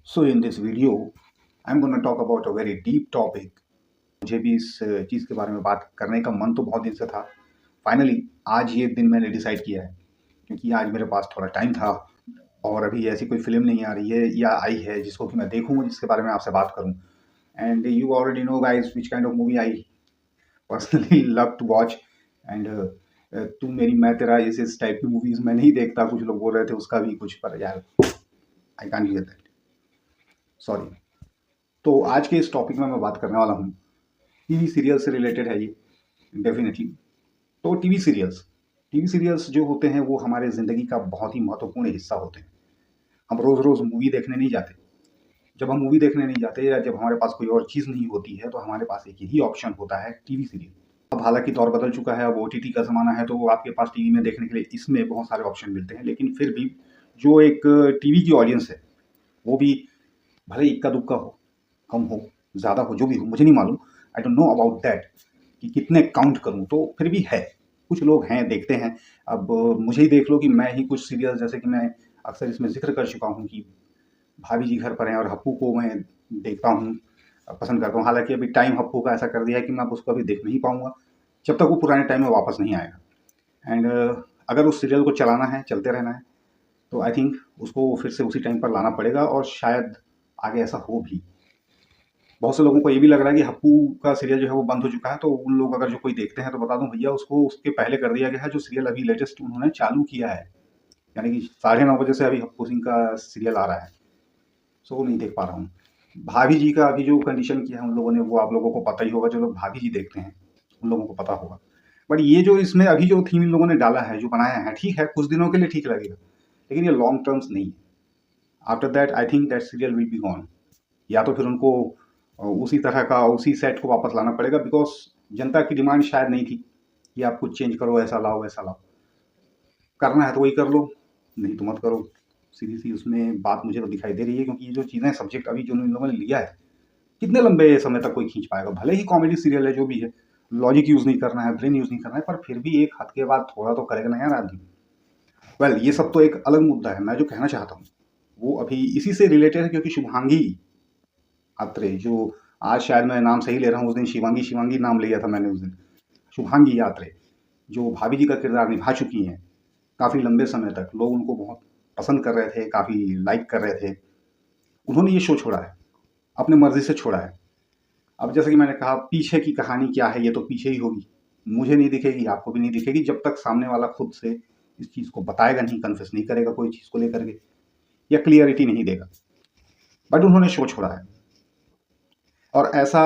So in this video, I'm going to talk about a very deep topic. मुझे भी इस चीज़ के बारे में बात करने का मन तो बहुत दिन से था। फाइनली आज ये दिन मैंने डिसाइड किया है, क्योंकि आज मेरे पास थोड़ा टाइम था और अभी ऐसी कोई फ़िल्म नहीं आ रही है या आई है जिसको कि मैं देखूँ, जिसके बारे में आपसे बात करूँ। And you already know guys which kind of movie I personally love to watch. And तू मेरी मैं तेरा इस टाइप की मूवीज़ मैं नहीं देखता। कुछ लोग बोल रहे थे उसका भी कुछ, पर यार I can't hear that, sorry. तो आज के इस टॉपिक में मैं बात करने वाला हूँ, टीवी सीरियल से रिलेटेड है ये, डेफिनेटली। तो टीवी सीरियल्स जो होते हैं वो हमारे ज़िंदगी का बहुत ही महत्वपूर्ण हिस्सा होते हैं। हम रोज़ रोज़ मूवी देखने नहीं जाते। जब हम मूवी देखने नहीं जाते या जब हमारे पास कोई और चीज़ नहीं होती है, तो हमारे पास एक ही ऑप्शन होता है, टीवी सीरियल। अब हालांकि दौर बदल चुका है, अब ओटीटी का ज़माना है, तो आपके पास टीवी में देखने के लिए इसमें बहुत सारे ऑप्शन मिलते हैं। लेकिन फिर भी जो एक टीवी की ऑडियंस है, वो भी भले ही इक्का दुक्का हो, कम हो, ज़्यादा हो, जो भी हो मुझे नहीं मालूम, I don't know about that कि कितने काउंट करूँ, तो फिर भी है, कुछ लोग हैं, देखते हैं। अब मुझे ही देख लो कि मैं ही कुछ सीरियल, जैसे कि मैं अक्सर इसमें ज़िक्र कर चुका हूँ कि भाभी जी घर पर हैं और हप्पू को मैं देखता हूँ, पसंद करता हूँ। हालाँकि अभी टाइम हप्पू का ऐसा कर दिया है कि मैं अब उसको अभी देख नहीं पाऊँगा, जब तक वो पुराने टाइम में वापस नहीं आएगा। एंड अगर उस सीरियल को चलाना है, चलते रहना है, तो आई थिंक उसको फिर से उसी टाइम पर लाना पड़ेगा और शायद आगे ऐसा हो भी। बहुत से लोगों को ये भी लग रहा है कि हप्पू का सीरियल जो है वो बंद हो चुका है, तो उन लोग अगर जो कोई देखते हैं तो बता दूं भैया, उसको उसके पहले कर दिया गया है। जो सीरियल अभी लेटेस्ट उन्होंने चालू किया है, यानी कि 9:30 बजे से अभी हप्पू सिंह का सीरियल आ रहा है, सो वो नहीं देख पा रहा हूँ। भाभी जी का अभी जो कंडीशन किया है उन लोगों ने, वो आप लोगों को पता ही होगा। जो लोग भाभी जी देखते हैं उन लोगों को पता होगा। बट ये जो इसमें अभी जो थीम इन लोगों ने डाला है, जो बनाया है, ठीक है, कुछ दिनों के लिए ठीक लगेगा, लेकिन ये लॉन्ग टर्म्स नहीं है। After that I think that serial will be gone. या तो फिर उनको उसी तरह का उसी सेट को वापस लाना पड़ेगा, बिकॉज जनता की डिमांड शायद नहीं थी कि आप कुछ चेंज करो, ऐसा लाओ वैसा लाओ। करना है तो वही कर लो, नहीं तो मत करो। सीधी सी उसमें बात मुझे तो दिखाई दे रही है, क्योंकि ये जो चीज़ें सब्जेक्ट अभी जो इन लोगों ने लिया है, कितने लंबे समय तक कोई खींच पाएगा। भले ही कॉमेडी सीरियल है, जो भी है, लॉजिक यूज़ नहीं करना है, ब्रेन यूज़ नहीं करना है, पर फिर भी एक हद के बाद थोड़ा तो करेगा ना यार आदमी। वेल, ये सब तो एक अलग मुद्दा है। मैं जो कहना चाहता हूँ वो अभी इसी से रिलेटेड है, क्योंकि शुभांगी अत्रे, जो आज शायद मैं नाम सही ले रहा हूँ, उस दिन शिवांगी शिवांगी नाम लिया था मैंने उस दिन। शुभांगी यात्रे, जो भाभी जी का किरदार निभा चुकी हैं, काफ़ी लंबे समय तक लोग उनको बहुत पसंद कर रहे थे, काफ़ी लाइक कर रहे थे। उन्होंने ये शो छोड़ा है, अपने मर्जी से छोड़ा है। अब जैसे कि मैंने कहा, पीछे की कहानी क्या है ये तो पीछे ही होगी, मुझे नहीं दिखेगी, आपको भी नहीं दिखेगी, जब तक सामने वाला खुद से इस चीज़ को बताएगा नहीं, कन्फेस नहीं करेगा कोई चीज़ को लेकर के, या क्लियरिटी नहीं देगा। बट उन्होंने शो छोड़ा है, और ऐसा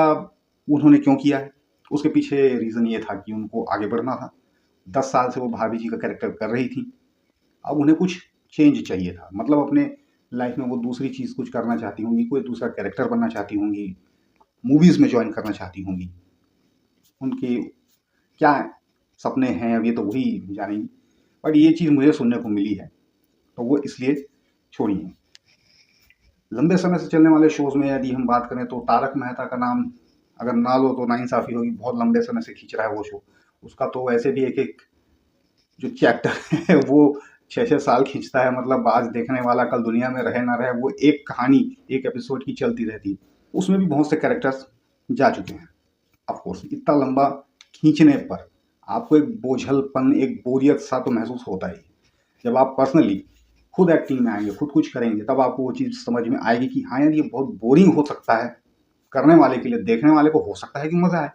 उन्होंने क्यों किया है, उसके पीछे रीज़न ये था कि उनको आगे बढ़ना था। 10 साल से वो भाभी जी का कैरेक्टर कर रही थी, अब उन्हें कुछ चेंज चाहिए था। मतलब अपने लाइफ में वो दूसरी चीज़ कुछ करना चाहती होंगी, कोई दूसरा कैरेक्टर बनना चाहती होंगी, मूवीज़ में जॉइन करना चाहती होंगी। उनके क्या सपने हैं, अब ये तो वही जानेंगी। बट ये चीज़ मुझे सुनने को मिली है, तो वो इसलिए छोड़ी है। लंबे समय से चलने वाले शोज़ में यदि हम बात करें, तो तारक मेहता का नाम अगर ना लो तो नाइंसाफ़ी होगी। बहुत लंबे समय से खींच रहा है वो शो। उसका तो वैसे भी एक-एक जो चैप्टर है वो 6-6 साल खींचता है। मतलब आज देखने वाला कल दुनिया में रहे ना रहे, वो एक कहानी, एक एपिसोड की चलती रहती है। उसमें भी बहुत से कैरेक्टर्स जा चुके हैं। ऑफ कोर्स इतना लंबा खींचने पर आपको एक बोझलपन, एक बोरियत सा तो महसूस होता ही है। जब आप पर्सनली खुद एक्टिंग में आएँगे, खुद कुछ करेंगे, तब आपको वो चीज़ समझ में आएगी कि हाँ यार, ये बहुत बोरिंग हो सकता है करने वाले के लिए। देखने वाले को हो सकता है कि मज़ा आए,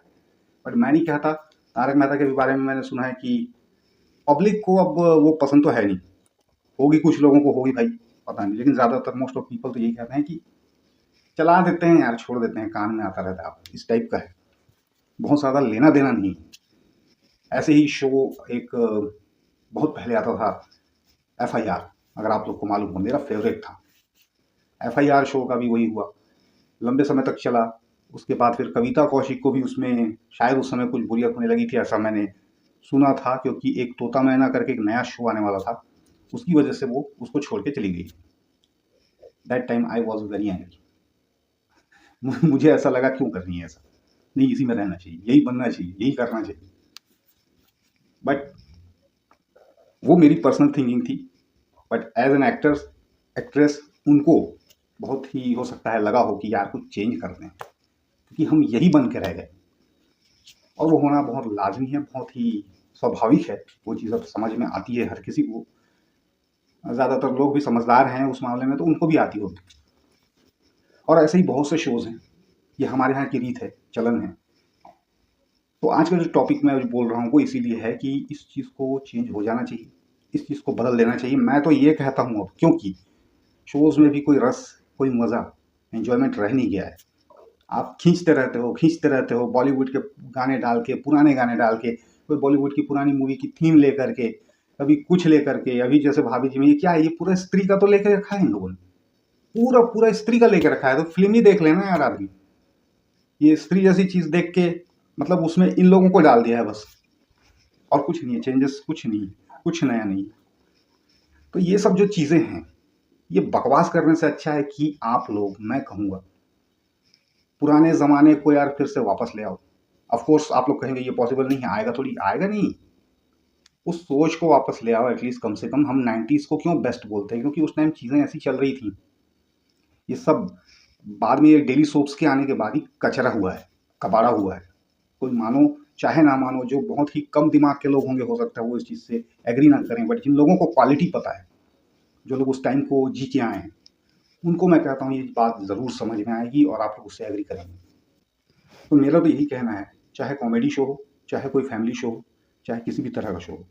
बट मैं नहीं कहता। तारक मेहता के बारे में मैंने सुना है कि पब्लिक को अब वो पसंद तो है नहीं। होगी, कुछ लोगों को होगी भाई, पता नहीं, लेकिन ज़्यादातर मोस्ट ऑफ पीपल तो यही कहते हैं कि चला देते हैं यार, छोड़ देते हैं, कान में आता रहता है, आप इस टाइप का है। बहुत ज़्यादा लेना देना नहीं। ऐसे ही शो एक बहुत पहले आता था, एफआईआर, अगर आप लोग को मालूम हो, मेरा फेवरेट था। एफआईआर शो का भी वही हुआ, लंबे समय तक चला। उसके बाद फिर कविता कौशिक को भी उसमें शायद उस समय कुछ बुरियत होने लगी थी, ऐसा मैंने सुना था, क्योंकि एक तोता मैना करके एक नया शो आने वाला था, उसकी वजह से वो उसको छोड़ के चली गई। That time I was very angry. मुझे ऐसा लगा, क्यों कर रही है ऐसा, नहीं, इसी में रहना चाहिए, यही बनना चाहिए, यही करना चाहिए। बट वो मेरी पर्सनल थिंकिंग थी। But as an actor actress, उनको बहुत ही हो सकता है लगा हो कि यार कुछ चेंज कर दें, क्योंकि हम यही बन के रह गए। और वो होना बहुत लाज़मी है, बहुत ही स्वाभाविक है। वो चीज़ अब समझ में आती है हर किसी को। ज़्यादातर लोग भी समझदार हैं उस मामले में, तो उनको भी आती होगी। और ऐसे ही बहुत से शोज़ हैं, ये हमारे यहाँ की रीत है, चलन है। तो आज का जो टॉपिक मैं बोल रहा हूँ वो इसीलिए है कि इस चीज़ को चेंज हो जाना चाहिए, इस चीज़ को बदल देना चाहिए। मैं तो ये कहता हूँ अब, क्योंकि शोज़ में भी कोई रस, कोई मज़ा, एन्जॉयमेंट रह नहीं गया है। आप खींचते रहते हो बॉलीवुड के गाने डाल के, पुराने गाने डाल के, कोई बॉलीवुड की पुरानी मूवी की थीम लेकर के, कभी कुछ लेकर के। अभी जैसे भाभी जी में ये क्या है, ये पूरा स्त्री का तो लेके रखा है इन लोगों ने, पूरा स्त्री का लेके रखा है। तो फिल्म ही देख लेना यार आदमी, ये स्त्री जैसी चीज़ देख के मतलब उसमें इन लोगों को डाल दिया है बस, और कुछ नहीं है, चेंजेस कुछ नहीं है, कुछ नया नहीं है। तो ये सब जो चीज़ें हैं, ये बकवास करने से अच्छा है कि आप लोग, मैं कहूँगा, पुराने ज़माने को यार फिर से वापस ले आओ। ऑफ कोर्स आप लोग कहेंगे ये पॉसिबल नहीं है, आएगा थोड़ी, आएगा नहीं। उस सोच को वापस ले आओ एटलीस्ट। कम से कम हम 90s को क्यों बेस्ट बोलते हैं, क्योंकि उस टाइम चीज़ें ऐसी चल रही थी। ये सब बाद में ये डेली सोप्स के आने के बाद ही कचरा हुआ है, कबाड़ा हुआ है। कोई मानो चाहे ना मानो, जो बहुत ही कम दिमाग के लोग होंगे हो सकता है वो इस चीज़ से एग्री ना करें, बट जिन लोगों को क्वालिटी पता है, जो लोग उस टाइम को जी के आए हैं, उनको मैं कहता हूँ ये बात ज़रूर समझ में आएगी और आप लोग उससे एग्री करेंगे। तो मेरा तो यही कहना है, चाहे कॉमेडी शो हो, चाहे कोई फैमिली शो हो, चाहे किसी भी तरह का शो हो,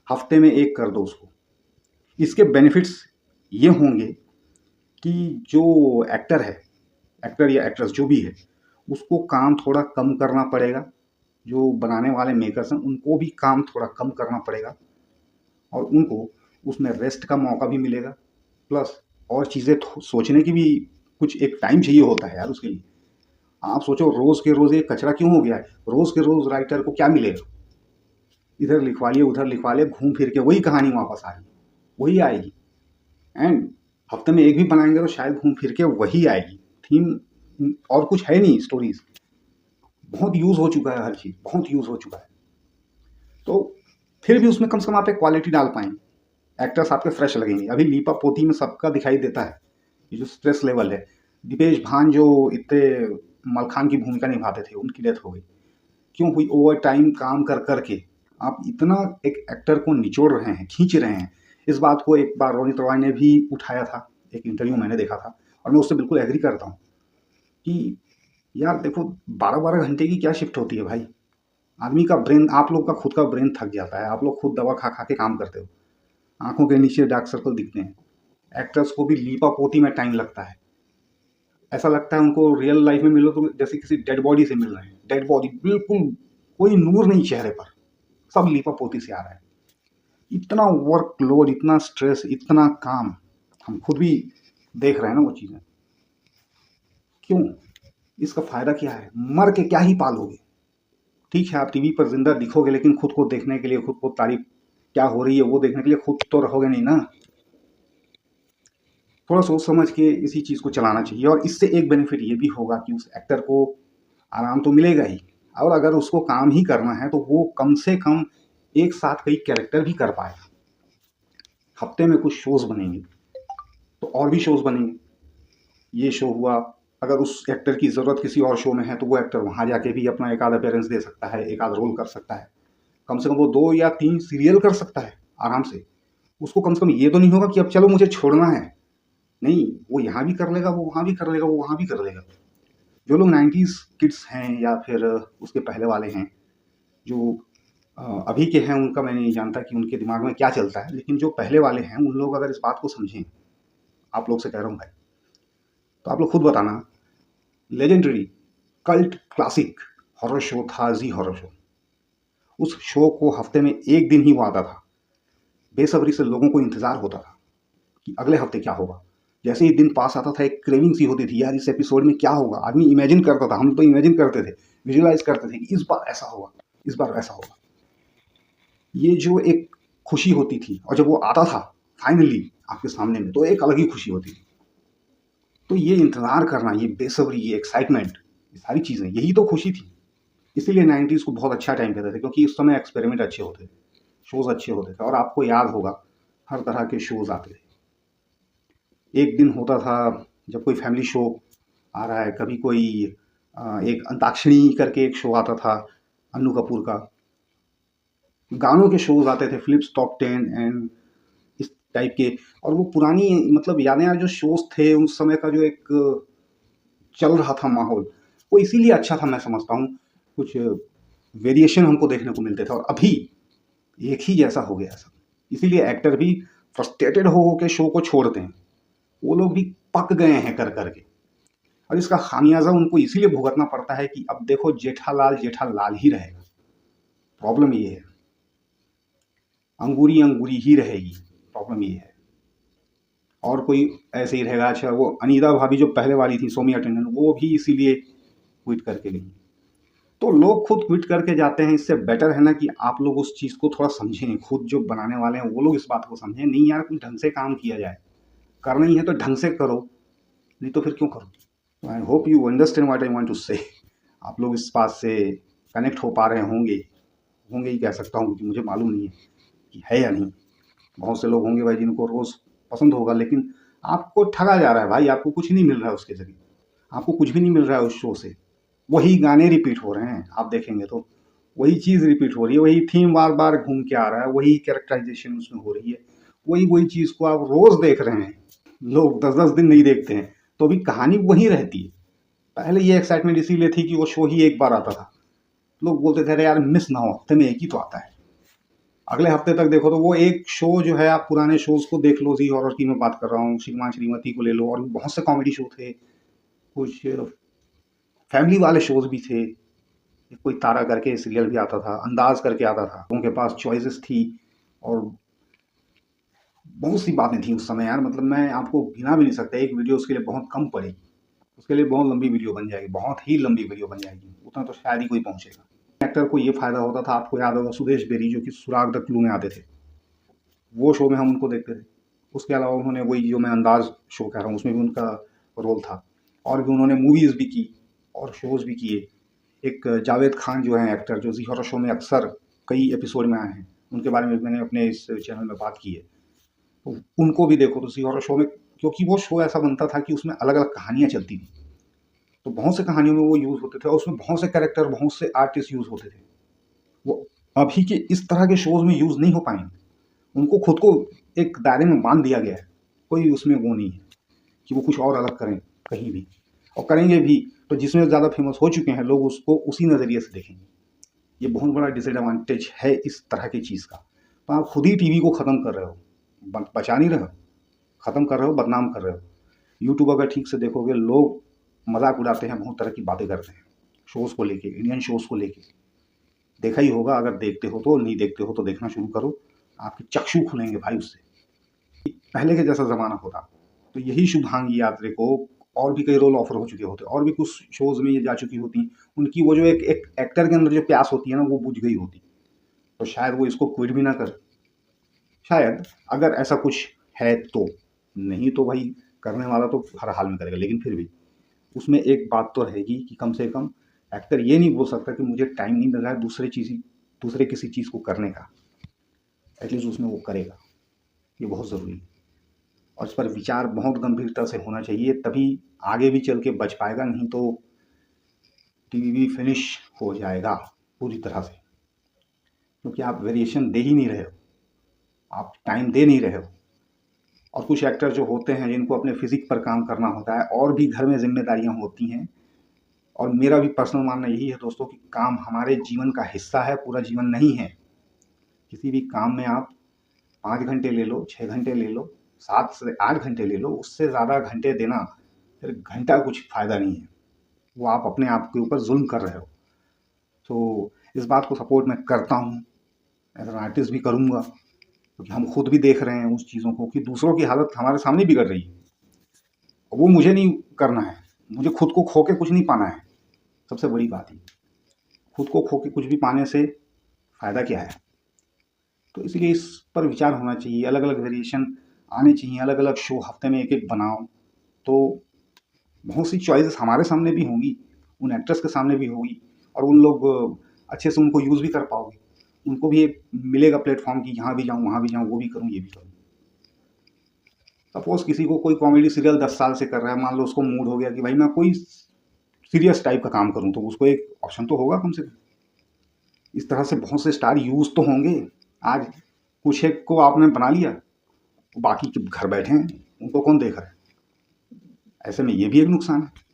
हफ्ते में एक कर दो उसको। इसके बेनिफिट्स ये होंगे कि जो एक्टर है, एक्टर या एक्ट्रेस जो भी है, उसको काम थोड़ा कम करना पड़ेगा। जो बनाने वाले मेकर्स हैं उनको भी काम थोड़ा कम करना पड़ेगा, और उनको उसमें रेस्ट का मौका भी मिलेगा। प्लस और चीज़ें सोचने की भी कुछ एक टाइम चाहिए होता है यार उसके लिए। आप सोचो रोज़ के रोज़ ये कचरा क्यों हो गया है? रोज़ के रोज़ राइटर को क्या मिलेगा? इधर लिखवा लिए, उधर लिखवा लिए, घूम फिर के वही कहानी वापस आ रही, वही आएगी। एंड हफ्ते में एक भी बनाएंगे तो शायद घूम फिर के वही आएगी थीम, और कुछ है नहीं स्टोरीज। बहुत यूज़ हो चुका है हर चीज़, बहुत यूज़ हो चुका है। तो फिर भी उसमें कम से कम आप एक क्वालिटी डाल पाएंगे, एक्टर्स आपके फ्रेश लगेंगे। अभी लीपा पोती में सबका दिखाई देता है ये जो स्ट्रेस लेवल है। दीपेश भान जो इतने मलखान की भूमिका निभाते थे, उनकी डेथ हो गई। क्यों हुई? ओवर टाइम काम कर करके आप इतना एक एक्टर को निचोड़ रहे हैं, खींच रहे हैं। इस बात को एक बार रोनित रॉय ने भी उठाया था, एक इंटरव्यू मैंने देखा था, और मैं उससे बिल्कुल एग्री करता हूँ कि यार देखो, 12-12 घंटे की क्या शिफ्ट होती है भाई। आदमी का ब्रेन, आप लोग का खुद का ब्रेन थक जाता है, आप लोग खुद दवा खा खा के काम करते हो, आंखों के नीचे डार्क सर्कल दिखते हैं। एक्टर्स को भी लीपा पोती में टाइम लगता है। ऐसा लगता है उनको रियल लाइफ में मिलो तो जैसे किसी डेड बॉडी से मिल रहे हैं। डेड बॉडी, बिल्कुल कोई नूर नहीं चेहरे पर, सब लीपा पोती से आ रहा है। इतना वर्कलोड, इतना स्ट्रेस, इतना काम, हम खुद भी देख रहे हैं ना वो चीज़ें। क्यों? इसका फायदा क्या है? मर के क्या ही पालोगे? ठीक है आप टीवी पर जिंदा दिखोगे, लेकिन खुद को देखने के लिए, खुद को तारीफ क्या हो रही है वो देखने के लिए खुद तो रहोगे नहीं ना। थोड़ा सोच समझ के इसी चीज़ को चलाना चाहिए। और इससे एक बेनिफिट ये भी होगा कि उस एक्टर को आराम तो मिलेगा ही, और अगर उसको काम ही करना है तो वो कम से कम एक साथ कई कैरेक्टर भी कर पाएगा। हफ्ते में कुछ शोज बनेंगे तो और भी शोज बनेंगे। ये शो हुआ, अगर उस एक्टर की ज़रूरत किसी और शो में है तो वो एक्टर वहाँ जाके भी अपना एक आध अपीयरेंस दे सकता है, एक आध रोल कर सकता है। कम से कम वो 2 या 3 सीरियल कर सकता है आराम से। उसको कम से कम ये तो नहीं होगा कि अब चलो मुझे छोड़ना है। नहीं, वो यहाँ भी कर लेगा, वो वहाँ भी कर लेगा, वो वहाँ भी कर लेगा। जो लोग 90s किड्स हैं या फिर उसके पहले वाले हैं, जो अभी के हैं, उनका मैं नहीं जानता कि उनके दिमाग में क्या चलता है, लेकिन जो पहले वाले हैं उन लोग अगर इस बात को समझें, आप लोग से कह रहा हूँ भाई, तो आप लोग खुद बताना। Legendary cult classic horror show था जी हॉरर शो। उस शो को हफ्ते में एक दिन ही वो आता था। बेसब्री से लोगों को इंतजार होता था कि अगले हफ्ते क्या होगा। जैसे ही दिन पास आता था एक क्रेविंग सी होती थी, यार इस एपिसोड में क्या होगा। आदमी इमेजिन करता था, हम तो इमेजिन करते थे, विजुलाइज करते थे कि इस बार ऐसा होगा, इस बार ऐसा होगा। ये जो एक खुशी होती थी, और जब वो आता था फाइनली आपके सामने में, तो एक अलग ही खुशी होती थी। तो ये इंतजार करना, ये बेसब्री, ये एक्साइटमेंट, ये सारी चीज़ें, यही तो खुशी थी। इसीलिए 90s को बहुत अच्छा टाइम कहते थे, क्योंकि उस समय एक्सपेरिमेंट अच्छे होते थे, शोज़ अच्छे होते थे। और आपको याद होगा हर तरह के शोज़ आते थे। एक दिन होता था जब कोई फैमिली शो आ रहा है, कभी कोई एक अंताक्षरी करके एक शो आता था अन्नू कपूर का, गानों के शोज आते थे, फिलिप्स टॉप 10 एंड इस टाइप के। और वो पुरानी मतलब यादें यार, जो शोज थे उस समय का, जो एक चल रहा था माहौल, वो इसीलिए अच्छा था मैं समझता हूँ। कुछ वेरिएशन हमको देखने को मिलते थे, और अभी एक ही जैसा हो गया सब। इसीलिए एक्टर भी फ्रस्ट्रेटेड हो के शो को छोड़ते हैं, वो लोग भी पक गए हैं कर करके। और इसका खामियाजा उनको इसीलिए भुगतना पड़ता है कि अब देखो जेठालाल जेठालाल ही रहेगा। प्रॉब्लम ये है, अंगूरी अंगूरी ही रहेगी, प्रॉब्लम ये है। और कोई ऐसे ही रहेगा। अच्छा, वो अनीता भाभी जो पहले वाली थी, सौम्या टंडन, वो भी इसीलिए क्विट करके गई। तो लोग खुद क्विट करके जाते हैं, इससे बेटर है ना कि आप लोग उस चीज़ को थोड़ा समझें, खुद जो बनाने वाले हैं वो लोग इस बात को समझें। नहीं यार, कुछ ढंग से काम किया जाए, करना ही है तो ढंग से करो, नहीं तो फिर क्यों करो। I hope you understand what I want to say. आप लोग इस बात से कनेक्ट हो पा रहे होंगे, होंगे ही कह सकता हूँ, क्योंकि मुझे मालूम नहीं है कि है या नहीं। बहुत से लोग होंगे भाई जिनको रोज़ पसंद होगा, लेकिन आपको ठगा जा रहा है भाई, आपको कुछ नहीं मिल रहा है उसके ज़रिए, आपको कुछ भी नहीं मिल रहा है उस शो से। वही गाने रिपीट हो रहे हैं, आप देखेंगे तो वही चीज़ रिपीट हो रही है, वही थीम बार बार घूम के आ रहा है, वही कैरेक्टराइजेशन उसमें हो रही है, वही वही चीज़ को आप रोज़ देख रहे हैं। लोग 10-10 दिन नहीं देखते हैं, तो भी कहानी वही रहती है। पहले ये एक्साइटमेंट इसीलिए थी कि वो शो ही एक बार आता था, लोग बोलते थे अरे यार मिस ना हो, हफ्ते में एक ही तो आता है। अगले हफ्ते तक देखो तो वो एक शो जो है, आप पुराने शोज को देख लो, जी हॉरर की मैं बात कर रहा हूँ, श्रीमान श्रीमती को ले लो, और भी बहुत से कॉमेडी शो थे, कुछ फैमिली वाले शोज भी थे। कोई तारा करके सीरियल भी आता था, अंदाज करके आता था, उनके पास चॉइसेस थी, और बहुत सी बातें थी उस समय यार। मतलब मैं आपको गिना भी नहीं सकता, एक वीडियो उसके लिए बहुत कम पड़ेगी, उसके लिए बहुत लंबी वीडियो बन जाएगी, बहुत ही लंबी वीडियो बन जाएगी, उतना तो शायद ही कोई पहुंचेगा। एक्टर को ये फायदा होता था, आपको याद होगा सुदेश बेरी जो कि सुराग द क्लू में आते थे, वो शो में हम उनको देखते थे। उसके अलावा उन्होंने वही जो मैं अंदाज शो कह रहा हूँ, उसमें भी उनका रोल था, और भी उन्होंने मूवीज़ भी की और शोज़ भी किए। एक जावेद खान जो हैं एक्टर, जो जी हॉरर शो में अक्सर कई एपिसोड में आए हैं, उनके बारे में मैंने अपने इस चैनल में बात की है। तो उनको भी देखो तो जी हॉरर शो में, क्योंकि वो शो ऐसा बनता था कि उसमें अलग अलग कहानियाँ चलती थी, तो बहुत से कहानियों में वो यूज़ होते थे, और उसमें बहुत से कैरेक्टर, बहुत से आर्टिस्ट यूज़ होते थे। वो अभी के इस तरह के शोज़ में यूज़ नहीं हो पाएंगे। उनको खुद को एक दायरे में बांध दिया गया है, कोई उसमें वो नहीं है कि वो कुछ और अलग करें कहीं भी, और करेंगे भी तो जिसमें ज़्यादा फेमस हो चुके हैं लोग उसको उसी नज़रिए से देखेंगे। ये बहुत बड़ा डिसएडवांटेज है इस तरह की चीज़ का। तो आप खुद ही टीवी को ख़त्म कर रहे हो, बचा नहीं रहे हो, ख़त्म कर रहे हो, बदनाम कर रहे हो। यूट्यूब अगर ठीक से देखोगे, लोग मजाक उड़ाते हैं, बहुत तरह की बातें करते हैं शोज़ को लेके, इंडियन शोज़ को लेके। देखा ही होगा, अगर देखते हो तो, नहीं देखते हो तो देखना शुरू करो, आपके चक्षु खुलेंगे भाई उससे। पहले के जैसा ज़माना होता तो यही शुभांगी यात्रे को और भी कई रोल ऑफर हो चुके होते, और भी कुछ शोज़ में ये जा चुकी होती, उनकी वो जो एक एक्टर के अंदर जो प्यास होती है ना, वो बुझ गई होती, तो शायद वो इसको क्विट भी ना कर। शायद, अगर ऐसा कुछ है तो। नहीं तो भाई करने वाला तो हर हाल में करेगा, लेकिन फिर भी उसमें एक बात तो रहेगी कि कम से कम एक्टर ये नहीं बोल सकता कि मुझे टाइम नहीं मिल रहा है दूसरे किसी चीज़ को करने का। एटलीस्ट उसमें वो करेगा, ये बहुत ज़रूरी है। और इस पर विचार बहुत गंभीरता से होना चाहिए, तभी आगे भी चल के बच पाएगा, नहीं तो टीवी फिनिश हो जाएगा पूरी तरह से। क्योंकि आप वेरिएशन दे ही नहीं रहे हो, आप टाइम दे नहीं रहे हो। और कुछ एक्टर जो होते हैं जिनको अपने फिजिक पर काम करना होता है, और भी घर में जिम्मेदारियां होती हैं। और मेरा भी पर्सनल मानना यही है दोस्तों कि काम हमारे जीवन का हिस्सा है, पूरा जीवन नहीं है। किसी भी काम में आप 5 घंटे ले लो, 6 घंटे ले लो, 7 से 8 घंटे ले लो, उससे ज़्यादा घंटे देना फिर घंटा कुछ फ़ायदा नहीं है, वो आप अपने आप के ऊपर जुल्म कर रहे हो। तो इस बात को सपोर्ट मैं करता हूँ, एज एन आर्टिस्ट भी करूँगा, क्योंकि हम खुद भी देख रहे हैं उस चीज़ों को कि दूसरों की हालत हमारे सामने बिगड़ रही है, और वो मुझे नहीं करना है। मुझे खुद को खो के कुछ नहीं पाना है, सबसे बड़ी बात है। खुद को खो के कुछ भी पाने से फ़ायदा क्या है। तो इसलिए इस पर विचार होना चाहिए, अलग अलग वेरिएशन आने चाहिए, अलग अलग शो हफ्ते में एक एक बनाओ, तो बहुत सी चॉइसेस हमारे सामने भी होंगी, उन एक्टर्स के सामने भी होगी, और उन लोग अच्छे से उनको यूज़ भी कर पाओगे। उनको भी एक मिलेगा प्लेटफॉर्म कि यहाँ भी जाऊँ, वहाँ भी जाऊँ, वो भी करूँ, ये भी करूँ। सपोज किसी को कोई कॉमेडी सीरियल 10 साल से कर रहा है, मान लो उसको मूड हो गया कि भाई मैं कोई सीरियस टाइप का काम करूं, तो उसको एक ऑप्शन तो होगा कम से कम। इस तरह से बहुत से स्टार यूज तो होंगे। आज कुछ एक को आपने बना लिया, बाकी के घर बैठे हैं, उनको कौन देख रहा है? ऐसे में ये भी एक नुकसान है।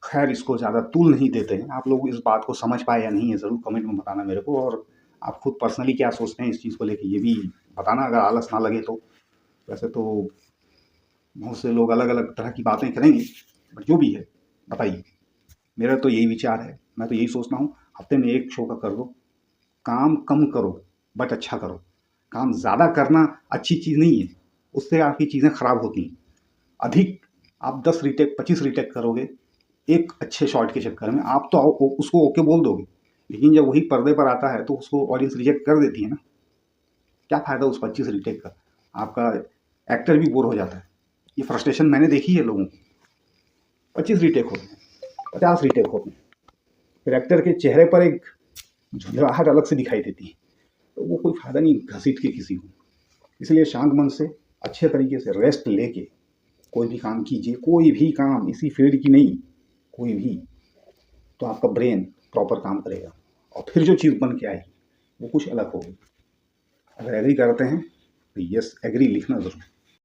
खैर, इसको ज़्यादा तूल नहीं देते हैं। आप लोग इस बात को समझ पाए या नहीं है ज़रूर कमेंट में बताना मेरे को, और आप खुद पर्सनली क्या सोचते हैं इस चीज़ को लेके ये भी बताना, अगर आलस ना लगे तो। वैसे तो बहुत से लोग अलग अलग तरह की बातें करेंगे, बट जो भी है बताइए। मेरा तो यही विचार है, मैं तो यही सोचता हूँ, हफ्ते में एक शो का कर दो। काम कम करो बट अच्छा करो। काम ज़्यादा करना अच्छी चीज़ नहीं है, उससे आपकी चीज़ें खराब होती हैं। अधिक आप 10 रीटेक 25 रीटेक करोगे एक अच्छे शॉट के चक्कर में, आप तो उसको ओके बोल दोगे, लेकिन जब वही पर्दे पर आता है तो उसको ऑडियंस रिजेक्ट कर देती है ना। क्या फ़ायदा उस 25 रीटेक का? आपका एक्टर भी बोर हो जाता है। ये फ्रस्ट्रेशन मैंने देखी है लोगों की। 25 रीटेक होते हैं, 50 रीटेक होते हैं, फिर एक्टर के चेहरे पर एक झुंझलाहट अलग से दिखाई देती है, तो वो कोई फ़ायदा नहीं घसीट के किसी को। इसलिए शांत मन से अच्छे तरीके से रेस्ट लेके कोई भी काम कीजिए, कोई भी काम, इसी फील्ड की नहीं, कोई भी, तो आपका ब्रेन प्रॉपर काम करेगा और फिर जो चीज़ बन के आएगी वो कुछ अलग होगी। अगर एग्री करते हैं तो यस एग्री लिखना ज़रूर।